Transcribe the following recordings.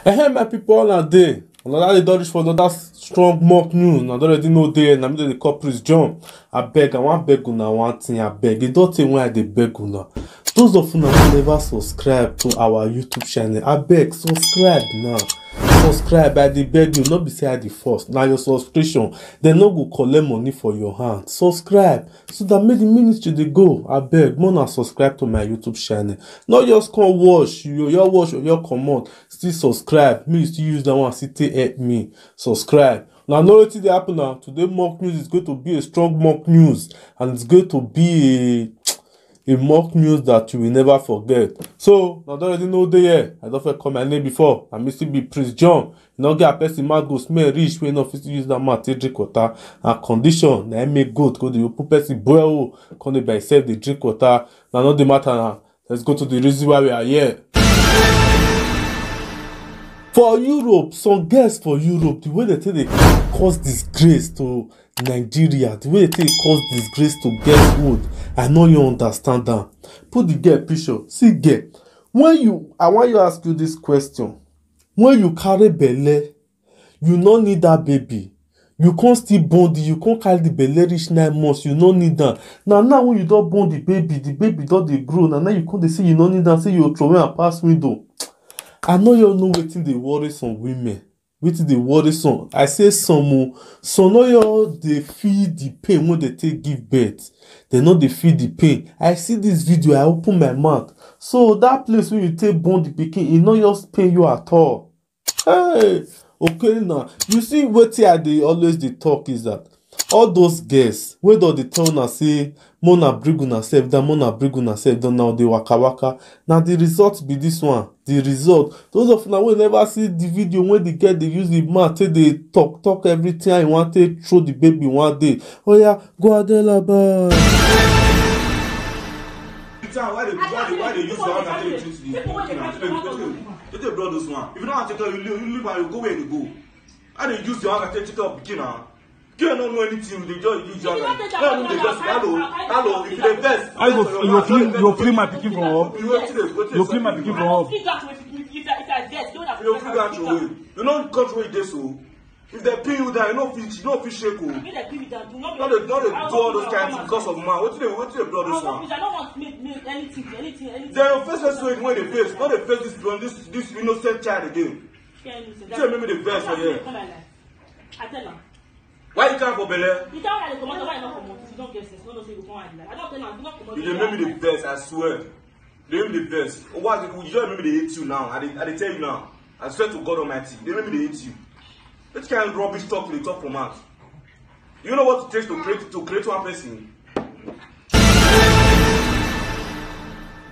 Hey, my people, on a day. Another day, Dodge for another strong mock news. Now, already know day, and I'm the corporate John. I beg, I want beg una one thing. I beg. You don't think why they beg una. Those of you who never subscribe to our YouTube channel, I beg, subscribe now. Subscribe, I dey beg you, not be say I the first. Now your subscription, they no go collect money for your hand. Subscribe so that make the ministry they go. I beg, more not subscribe to my YouTube channel. Not just come watch, your watch or your comment. Still subscribe. Me still use that one, still help me. Subscribe. Now, know what they happen now. Today mock news is going to be a strong mock news, and it's going to be a mock news that you will never forget. So, I don't already know the year. I don't call my name before. I still be Prince John. You know, get a person mouth go smell rich when not use that mouth take drink water and condition. Now, I make good. Go to your person boil. Come by itself, they drink water. Now, not the matter now. Let's go to the reason why we are here. For Europe, some girls for Europe, the way they take they cause disgrace to Nigeria, the way they take cause disgrace to girls wood, I know you understand that. Put the girl picture. See girl, I want you ask you this question. When you carry belle, you no need that baby. You can't still bond, you can't carry the belle reach 9 months, you no need that. Now when you don't bond the baby don't they grow. Now you can't say you no need that, say you throw away and pass window. I know you know wetin dey worry some women. Wetin dey worry some. I say some no you dey feel the pain when they take give birth. They no dey feel the pain. I see this video, I open my mouth. So that place where you take born the pikin, e no just pain you at all. Hey, okay now. You see wetin I dey always dey talk is that all those girls wey don dey tell una say mona bring una sef down, mona bring una sef down, now dey waka. Now the result be this one. The result, those of una wey never see the video when the girl dey use the mouth take dey talk everything I want to throw the baby one day. Oh yeah, go Adelaba. Why they use the one that they choose the if they brought this one. If you don't want to take it, you leave and you go where you go. How they use the one that they take up beginner? You don't know anything. They just use your hand. They just hello. If they best, you clean my picking from up. You clean my picking from up. You figure out your way. You don't control it this so. If they pin you down, you don't feel shake. Not they do all those kinds of because of man. What do they blow this one? I don't want to make anything. They are face when they face. Not they face this innocent child again. Tell me the best for you. I tell them. Why you can't for Bele? You can't come out. Why not come out? You don't get sense. No, say you come out. I don't tell them. You don't come out. You make me the best. I swear. They make me the best. Why? You just make me they hate you now. I tell you now. I swear to God Almighty. They make me they hate you. Which kind of rubbish talk they talk from us? You know what it takes to create one person?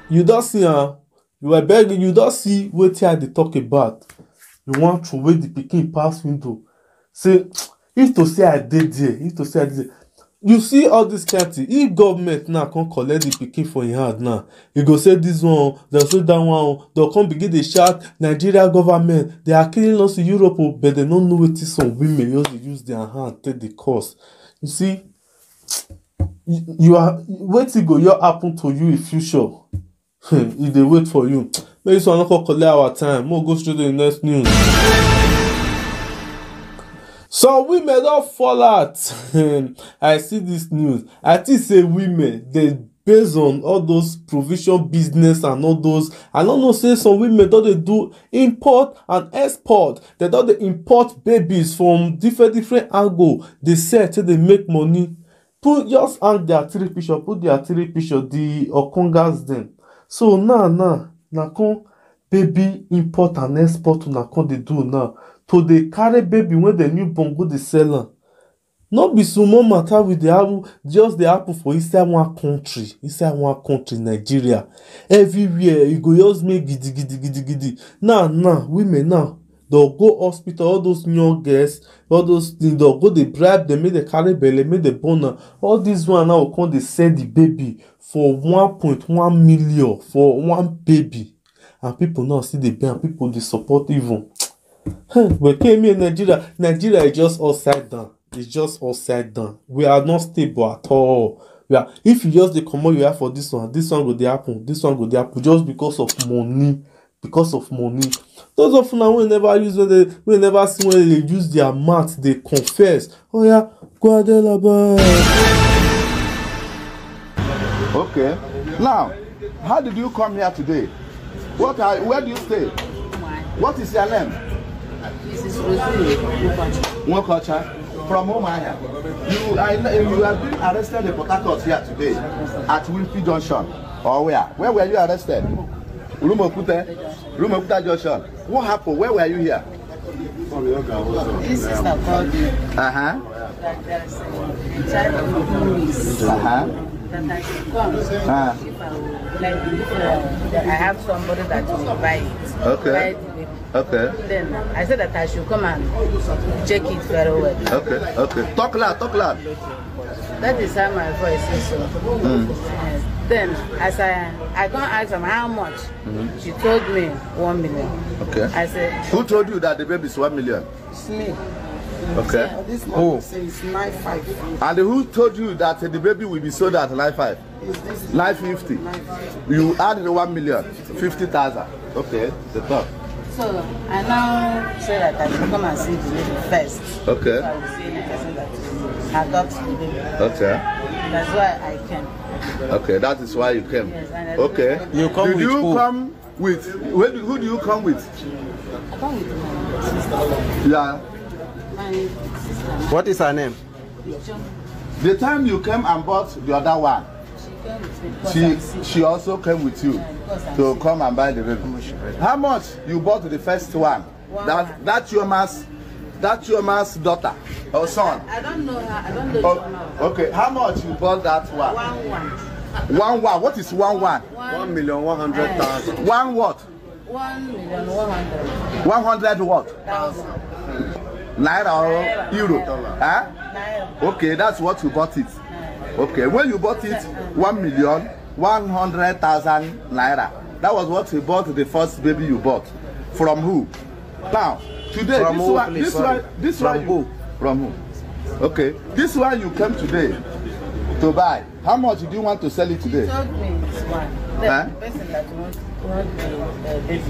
You don't see you are begging. You don't see what they talk about. You want to wait the pikin pass window. Say. If to say I did there, you see all this country. If government now can't collect the pikin for your hand now, you go say this one, they'll say that one, they'll come begin to shout, Nigeria government, they are killing us in Europe, but they don't know what some women use their hand take the course. You see, you are waiting go your happen to you in future. If they wait for you, maybe so I'm not collect our time. We'll go straight to the next news. Some women don't fall out. I see this news. I think say women, they based on all those provision business and all those. I don't know, say some women don't they do import and export. They don't they import babies from different angle. They sell till they make money. Just hang their three picture, put their three picture, the Okongas then. So now, come baby import and export na come they do now. To the carry baby when the newborn go the seller. Not be small matter with the apple, just the apple for inside one country, Nigeria. Everywhere you go just make giddy. Now, women now, they'll go hospital, all those young girls, all those things, they'll go they bribe, they make the carry belly, make the boner. All this one now will come they sell the baby for 1.1 million for one baby. And people now see the baby and people they support even. We came here in Nigeria is just upside down. It's just upside down. We are not stable at all. If you just the command you have for this one go dey happen, this one go dey happen just because of money. because of money. Those of una wey never use when never see when they use their mouth, they confess. Oh yeah, go Adelaba. Okay. Now, how did you come here today? Where do you stay? What is your name? This is Rosie Nwokocha. From home I am. You have been arrested in Port Harcourt here today at Wilkie Junction. Or where? Where were you arrested? Rumokuta Junction. What happened? Where were you here? This sister called me. Uh-huh. That there's a child of police. Uh-huh. That I should come. If I have somebody that will buy it. Okay. Buy the baby. Okay. Then I said that I should come and check it very well. Okay. Okay. Talk loud. Talk loud. That is how my voice is. So. Yes. Then, as I can't ask her how much, she told me 1 million. Okay. I said, Who told you that the baby is 1 million? it's me. Okay. This one says 9.5. And who told you that the baby will be sold at 9.5? 9.50. You add the 1 million, 50,000. Okay. The top. So I now say that I should come and see the baby first. Okay. So I will see the person that will adopt the baby. Okay. That's why I came. Okay, that is why you came. Yes, and Okay. You come Did with you who? come with? Who do you come with? I come with my sister. Yeah. My sister. What is her name? John. The time you came and bought the other one, She came with me because I'm sick. she also came with you because I'm to sick. come and buy the baby. How much you bought the first one? That's your man's daughter or son? I don't know her. I don't know Oh, your now. okay. How much you bought that one? 1. What is 1? 1,100,000. 1 what? 1,100,000. 100 what? Naira or euro? Huh? Naira. Okay, that's what you bought it. Okay, when you bought it, 1,100,000 naira. That was what you bought the first baby you bought. From who? Now, today, From who, please? this From one, who? From who? Okay, this one you came today to buy. How much do you want to sell it today? She told me it's one. The person that wants the baby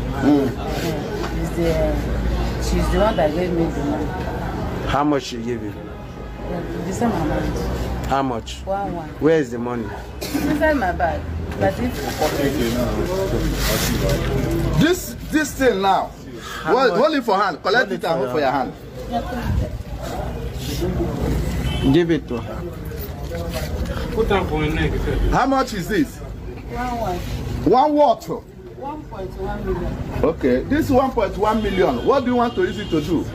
she's the one that gave me the money. How much she gave you? The same amount. How much? 1. Where is the money? It's inside my bag. But if This thing now, hold it for hand. Collect it and hold for your hand. Give it to her. How much is this? 1. 1 what? 1.1 million. Okay, this 1.1 million. What do you want to use it to do?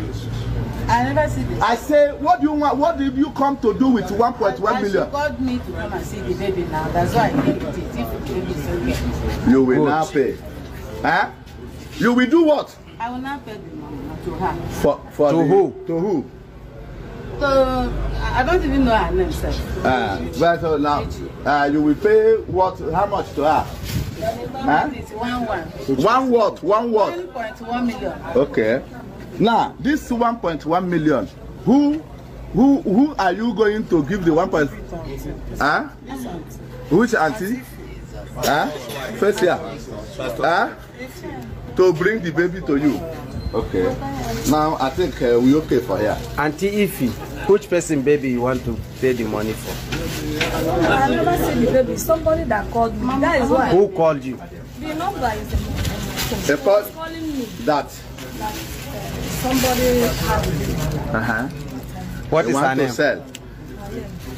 I never see this. I say, what do you want? What did you come to do with 1.1 She million? called me to come and see the baby now. That's why I came with it. If the baby is okay, You will now pay. Huh? You will do what? I will not pay the money to her. For To the, who? To who? So I don't even know her name, sir. Well, so now, you will pay what? How much to her? It's 1. 1 what? 1 what? 1.1 million. Okay. Now, this 1.1 million, who are you going to give the 1. Huh? Which auntie? Huh? First year. Huh? To bring the baby to you. Okay. Now I think we okay for here. Auntie Ify, which person baby you want to pay the money for? I never seen the baby. Somebody that called me. That is why. Who called you? The number is The first calling me. that. Somebody had it. What You is her want to name? sell.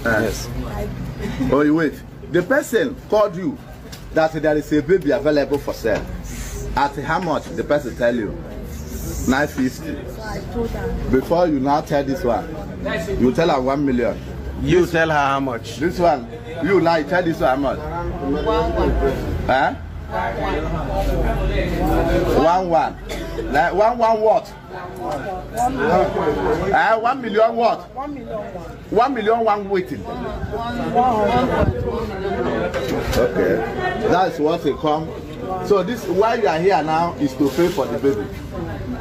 Yes. Oh, you wait. The person called you that there is a baby available for sale. At how much? The person tell you 950. So I told her. Before you now tell this one, you tell her 1 million. You tell her how much? This one, you now you tell this one how much? 1. Huh? 1. Like 1 what? 1 million what? 1 million. 1 million 1 waiting. 1.1 million. Okay, that's what they come. So this why you are here now is to pay for the baby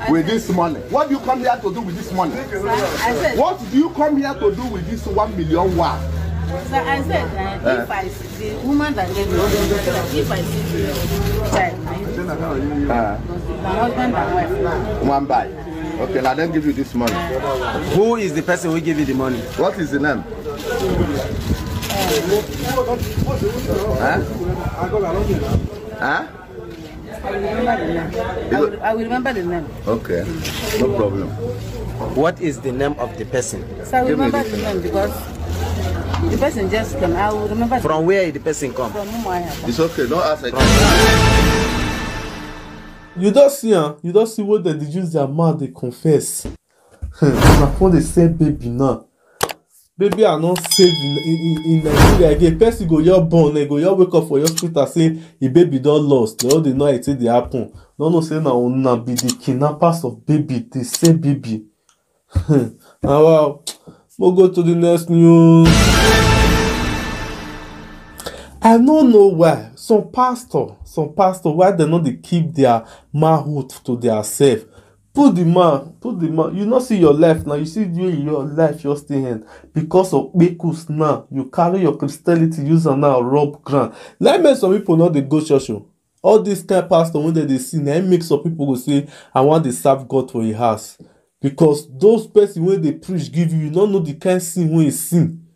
with this money. What do you come here to do with this money? I said, What do you come here to do with this 1 million won? so I said if I see the woman that gave me, if I see the child, My husband and wife. One buy. Okay, now then give you this money. Who is the person who give you the money? What is the name? Huh? Huh? I will remember the name. Okay, no problem. What is the name of the person? So I will remember the name because the person just came. I will remember. From where did the person come? From Umuahia. It's okay, don't ask again. You don't see what they use their mouth, they confess. Na for the same baby now. Baby are not safe in Nigeria again. Person go your born, they go your wake up for your hospital say a baby don't lost. They all they know it they happen. No say na una be the kidnappers of baby, the same baby. Wow. We'll go to the next news. I don't know why some pastor why they not they keep their manhood to their self. Put the man. You not see your life now. You see you in your life you're staying because of bekus now. You carry your Christianity user now rob ground. Let me some people not they go church. All this kind of pastor when they see now it makes some people go say I want to serve God for a house. Because those person when they preach give you don't know the kind of sin when you sin.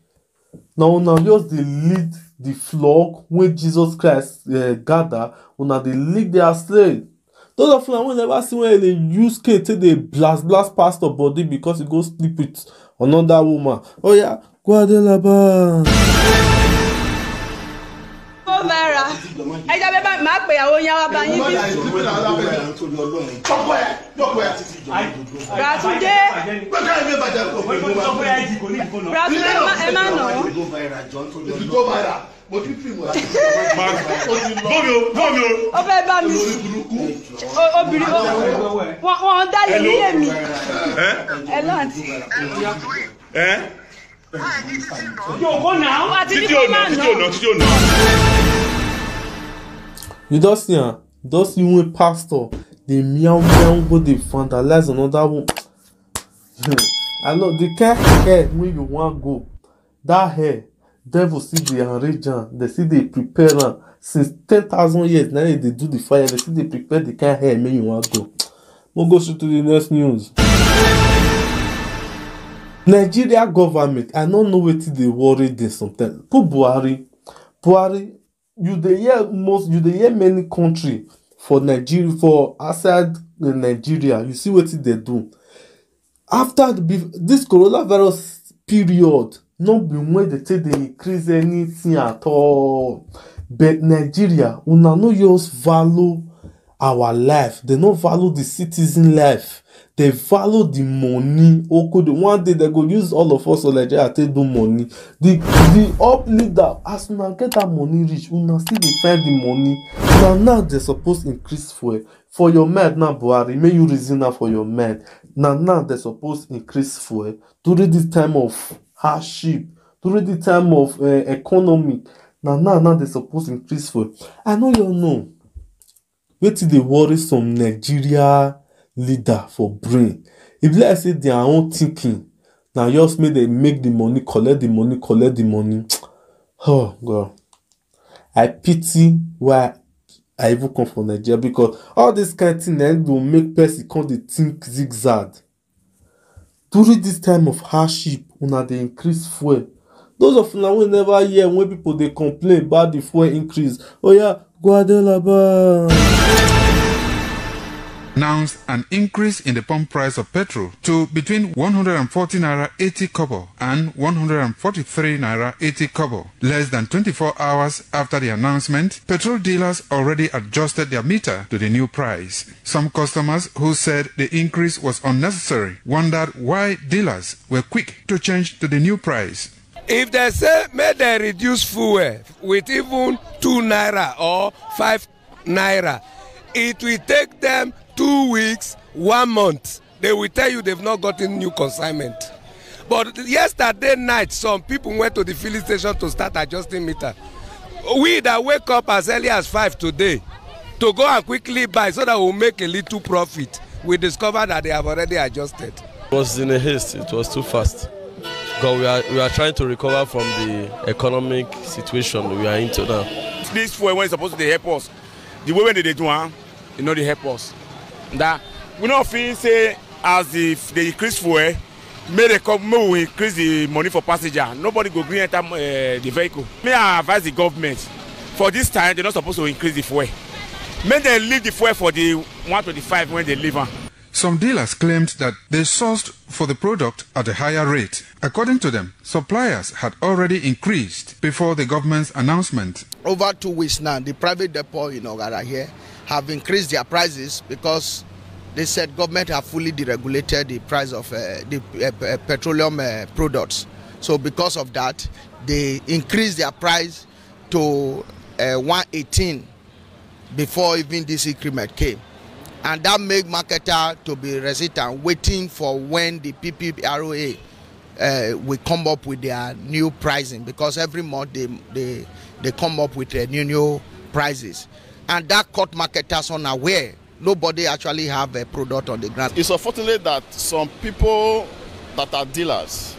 Now just they lead the flock when Jesus Christ gather. Now they lead their slave. Those of them will never see when they use cane till they blast pastor body because he go sleep with another woman. Oh yeah, Guadelaba. You don't see when pastor they meow go they vandalize another one. I know the kind of hair when you want go that hair devil see they enrage am, they see they prepare am since 10,000 years. Now they do the fire, they see they prepare the kind of hair when you want go. We'll go straight to the next news. Nigeria government, I don't know what they worry them sometimes. Put Buhari, you dey hear many country for Nigeria, for outside Nigeria. You see what they do after this coronavirus period. No be when they say they increase anything at all. But Nigeria, una no just value our life. They no value the citizen life. They value the money. Okay, one day they go use all of us on Nigeria to do money. The up leader, as una get that money reach, una still dey find the money. Now they supposed to increase fuel for your mind now, Buhari. May you reason now for your mind. Now they supposed to increase fuel during this time of hardship, during the time of economy. Now they supposed to increase fuel. I know you know. Wait till they worry some Nigeria leader for brain. If let's say their own thinking, now just make them make the money, collect the money. Oh God, I pity why I even come from Nigeria, because all this kind of thing then will make person come to think zigzag. During this time of hardship, una dey increase fuel. Those of una will never hear when people they complain about the fuel increase. Oh yeah, Guadelaba announced an increase in the pump price of petrol to between 140 naira 80 kobo and 143 naira 80 kobo. Less than 24 hours after the announcement, petrol dealers already adjusted their meter to the new price. Some customers who said the increase was unnecessary wondered why dealers were quick to change to the new price. If they say may they reduce fuel with even 2 naira or 5 naira, it will take them 2 weeks, 1 month. They will tell you they've not gotten new consignment. But yesterday night, some people went to the filling station to start adjusting meter. We that wake up as early as 5 today to go and quickly buy so that we'll make a little profit, we discovered that they have already adjusted. It was in a haste. It was too fast. Because we are trying to recover from the economic situation we are into now. This fuel when it's supposed to help us, the way when they do, you know, they help us. That we not feel say as if they increase fuel, may they come more we increase the money for passenger. Nobody go green enter the vehicle. May I advise the government for this time they're not supposed to increase the fuel. May they leave the fuel for the 125 when they leave. Some dealers claimed that they sourced for the product at a higher rate. According to them, suppliers had already increased before the government's announcement. Over 2 weeks now, the private depot in Ogara here have increased their prices because they said government have fully deregulated the price of the petroleum products. So because of that, they increased their price to 118 before even this increment came. And that make marketer to be resistant, waiting for when the PPROA will come up with their new pricing, because every month they come up with new prices. And that caught marketers unaware. Nobody actually have a product on the ground. It's unfortunate that some people that are dealers,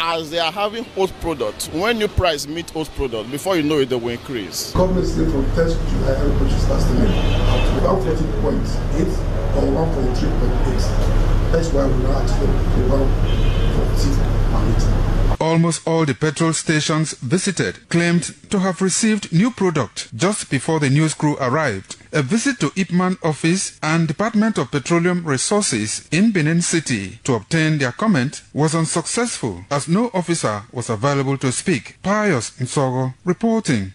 as they are having old products, when new price meet old product, before you know it, they will increase. Government say from 1st July, everybody should start selling at 140.8 or 143.8. That's why we now actually 140 per litre. Almost all the petrol stations visited claimed to have received new product just before the news crew arrived. A visit to Ipman office and Department of Petroleum Resources in Benin City to obtain their comment was unsuccessful as no officer was available to speak. Pius Nsogo reporting.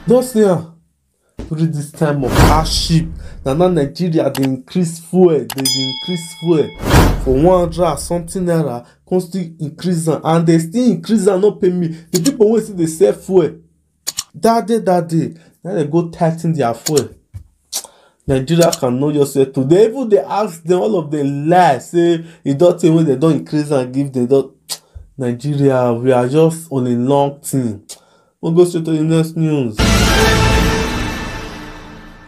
Thus here, during this time of hardship, now Nigeria they increase fuel, for 100 something naira, constantly increase and they still increase and not pay me. The people who see they sell fuel, that day, now they go tighten their fuel. Nigeria can know yourself today. Even they ask them, all of them lie, say it don't tell when they don't increase and give them don't. Nigeria, we are just on a long thing. We'll go straight to the next news.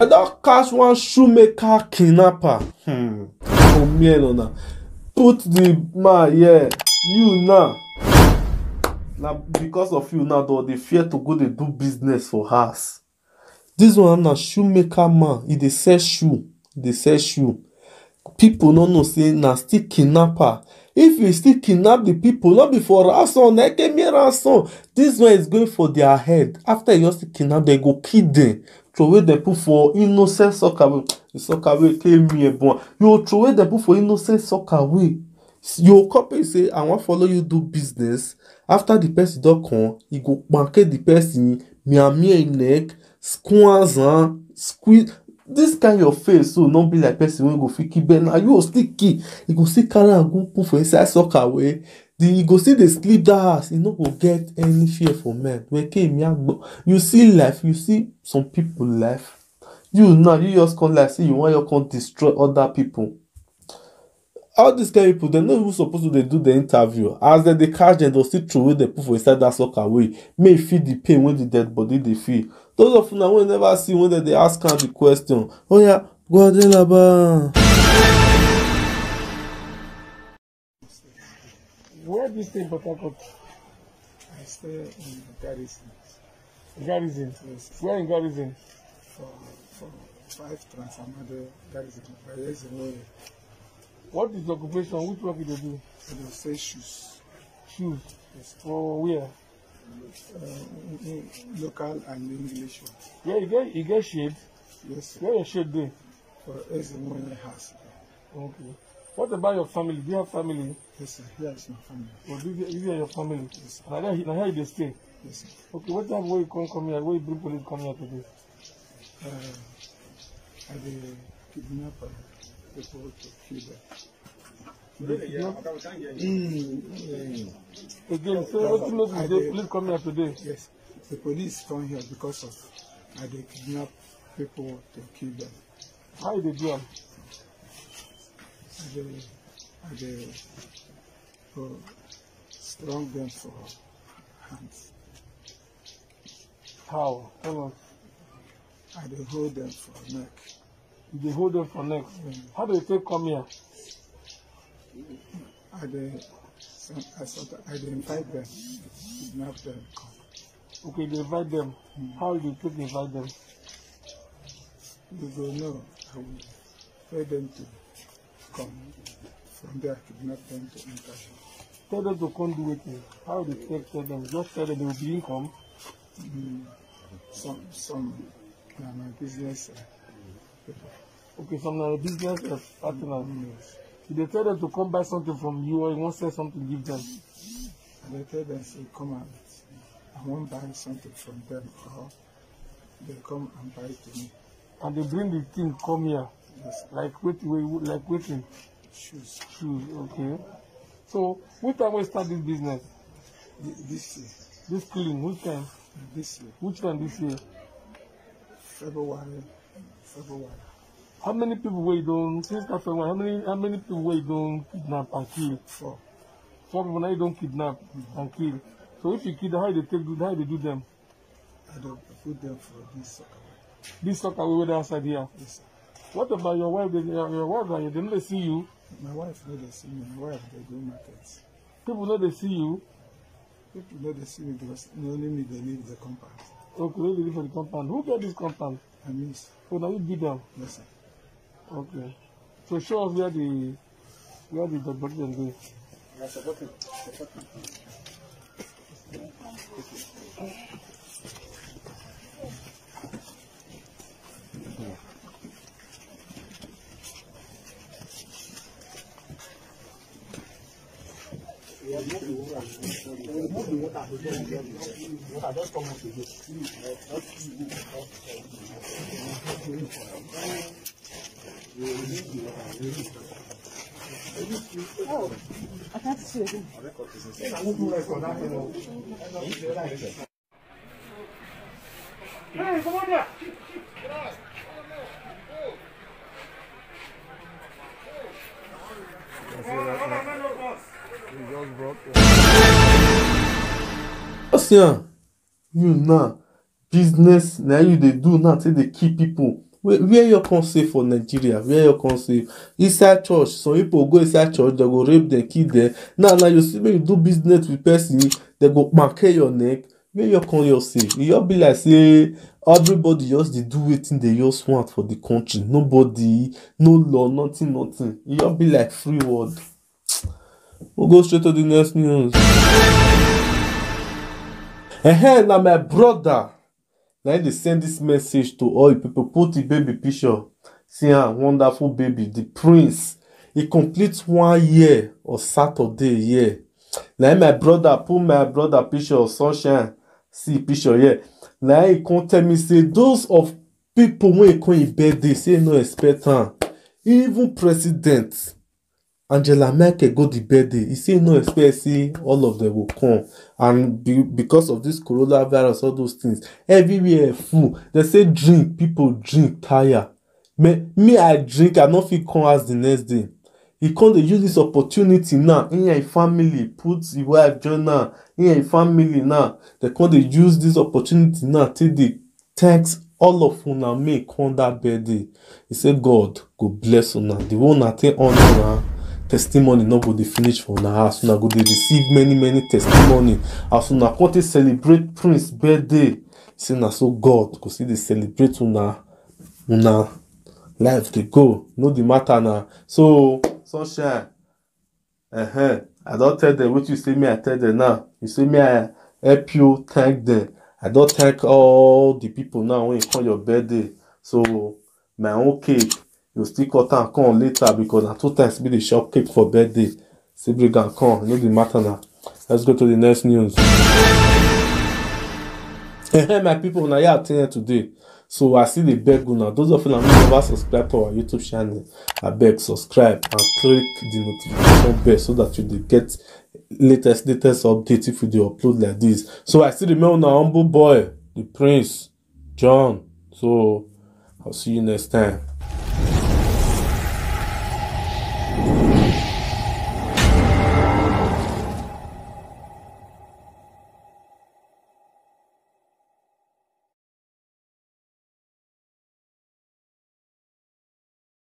I don't catch one shoemaker kidnapper. Oh man, put the man here. You now. Now because of you now, though, they fear to go they do business for us. This one na shoemaker man. He dey sell shoe. People no know say na still kidnapper. If you still kidnap the people, not before ransom, they give me ransom. This one is going for their head. After you just kidnap, they go kill them. Throw away the put for innocent soccer. The soccer way came me a bon. You throw away the put for innocent soccer way. Your copy say, I want follow you do business. After the person don't come, you go market the person, me neck, squeeze. This kind of face so not be like person when go fit keep ben. Now you still key. You go see carry and go put for inside soccer way. You go see the sleep that house. You no go get any fear for men. When you see life, you see some people life. You now you just come like say you want you can destroy other people. All these kind of people, they're not even supposed to do the interview. As they catch them, they'll still throw away the people inside that soccer way. May feel the pain when the dead body they feel. Those of you now will never see when they ask her the question. Oh yeah, go ahead là-bas. Where do you stay in Port Harcourt? I stay in Garrison. Garrison? Yes. Where in Garrison? For 5 Transformer Garrison. What is the occupation? Which work do you do? I do sell shoes. Shoes? Yes. For where? Local and English one. Yeah, you get shade? Yes. Where your shade there? For Ezimone house. Okay. What about your family? Do you have family? Yes, sir. Here is my family. Oh, these are your family? Yes, sir. Now here they stay? Yes, sir. Okay, what time will you come here? Where you bring police come here today? I will kidnap people to kill them. Again, so what you make the police come here today? Yes, the police come here because of I dey kidnap people to kill them. How you dey do them? I dey strong them for hands. How? How? I dey hold them for neck. You dey hold them for neck? How do you take come here? I dey invite them, kidnap them, come. Okay, they invite them. How do you take invite them? You go know. I will tell them to come. From there, kidnap them to enter. Tell them to come do it. How do you tell them? Just tell them they will be income. Some my business people. Okay, some business partners. Did they tell them to come buy something from you, or you want to sell something, give them? They tell them, say, come out. I won't buy something from them, or they come and buy it to me. And they bring the thing, come here. Yes. Like waiting. Shoes. Okay. So, what time we start this business? This year. This clean, which time? This year. Which time this year? February. How many people were you don't, since that February, how many people were you don't kidnap and kill? 4. 4 people now you don't kidnap and kill. So if you kill them, how they do them? I don't put them for this soccer. This soccer way where outside here? Yes, sir. What about your wife? Your wife, they don't see you? My wife know they see me. My wife, they go markets. People know they see you? People know they see me because only me, they leave the compound. Okay, they live for the compound. Who get this compound? I miss. So now you beat them? Yes, sir. Okay. So show us where the dead body them go. Oh, I can't see it. Hey, come on here. Osia, you now business now you they do now till they keep people. Where you can say for Nigeria? Where you can say inside church? Some people go inside church, they go rape them, kill them. Now you see when you do business with person, they go mark your neck. Where you can you say? You be like say everybody just they do it in the just want for the country. Nobody, no law, nothing. You be like free world. We'll go straight to the next news. Now my brother. Now they send this message to all the people. Put the baby picture. See a wonderful baby, the prince. He completes 1 year on Saturday. Yeah. Now my brother put my brother picture of sunshine. See picture here. Now he can tell me say those of people when he come in birthday say no expect am. Even president Angela Merkel go the birthday. He say no expect say all of them will come. And because of this coronavirus, all those things, everywhere full. They say drink, people drink, tire. Me I drink, I not feel come as the next day. He can't use this opportunity now. In your family, put the wife join now. In your family now, they can't use this opportunity now till they thanks all of una make on that birthday. He said, God go bless una. The one that take honor testimony no go dey finish for una house. Una go dey receive many testimony as una come to celebrate Prince birthday. Say na so God go see dey celebrate una life dey go. No the matter na. So sunshine. I don't tell them what you say me. I tell them now. You say me I help you thank them. I don't thank all the people now when you come your birthday. So my own cake. You still cut and come later because na 2 times be the shop cake for birthday. Say bring and come, no the matter now. Let's go to the next news. My people, now here attending today. So I see the beg now. Those of you that never subscribe to our YouTube channel, I beg subscribe and click the notification bell so that you will get latest updates if we do upload like this. So I see the man now, humble boy, the Prince John. So I'll see you next time.